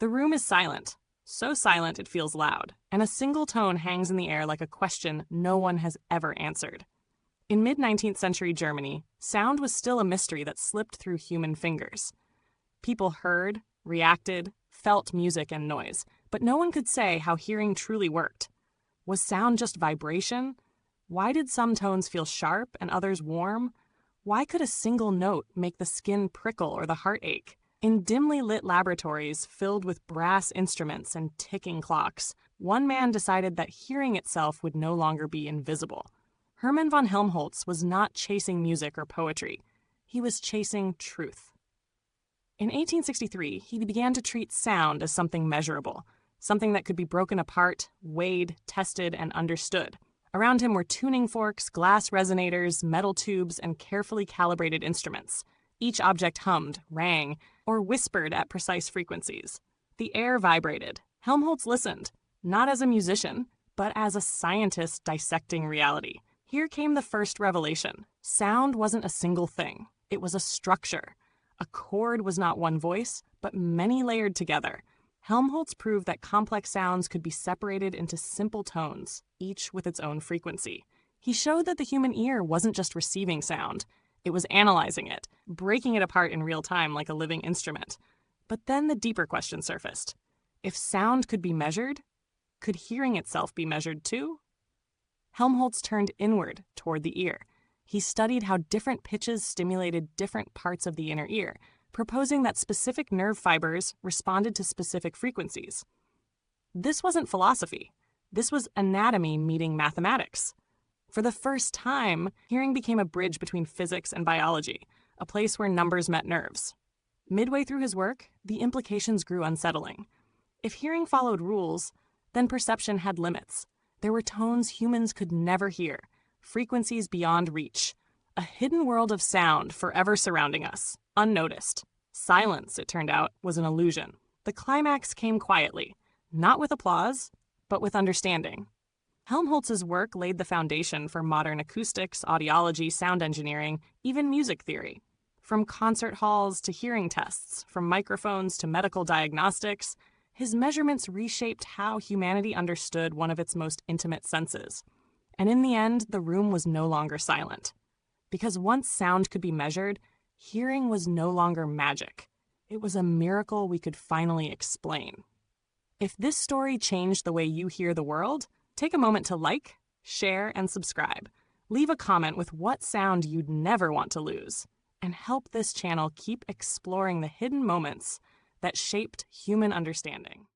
The room is silent, so silent it feels loud, and a single tone hangs in the air like a question no one has ever answered. In mid-19th century Germany, sound was still a mystery that slipped through human fingers. People heard, reacted, felt music and noise, but no one could say how hearing truly worked. Was sound just vibration? Why did some tones feel sharp and others warm? Why could a single note make the skin prickle or the heart ache? In dimly lit laboratories filled with brass instruments and ticking clocks, one man decided that hearing itself would no longer be invisible. Hermann von Helmholtz was not chasing music or poetry. He was chasing truth. In 1863, he began to treat sound as something measurable, something that could be broken apart, weighed, tested, and understood. Around him were tuning forks, glass resonators, metal tubes, and carefully calibrated instruments. Each object hummed, rang, or whispered at precise frequencies. The air vibrated. Helmholtz listened, not as a musician, but as a scientist dissecting reality. Here came the first revelation. Sound wasn't a single thing. It was a structure. A chord was not one voice, but many layered together. Helmholtz proved that complex sounds could be separated into simple tones, each with its own frequency. He showed that the human ear wasn't just receiving sound. It was analyzing it, breaking it apart in real time like a living instrument. But then the deeper question surfaced. If sound could be measured, could hearing itself be measured too? Helmholtz turned inward toward the ear. He studied how different pitches stimulated different parts of the inner ear, proposing that specific nerve fibers responded to specific frequencies. This wasn't philosophy. This was anatomy meeting mathematics. For the first time, hearing became a bridge between physics and biology, a place where numbers met nerves. Midway through his work, the implications grew unsettling. If hearing followed rules, then perception had limits. There were tones humans could never hear, frequencies beyond reach, a hidden world of sound forever surrounding us, unnoticed. Silence, it turned out, was an illusion. The climax came quietly, not with applause, but with understanding. Helmholtz's work laid the foundation for modern acoustics, audiology, sound engineering, even music theory. From concert halls to hearing tests, from microphones to medical diagnostics, his measurements reshaped how humanity understood one of its most intimate senses. And in the end, the room was no longer silent. Because once sound could be measured, hearing was no longer magic. It was a miracle we could finally explain. If this story changed the way you hear the world, take a moment to like, share, and subscribe. Leave a comment with what sound you'd never want to lose, and help this channel keep exploring the hidden moments that shaped human understanding.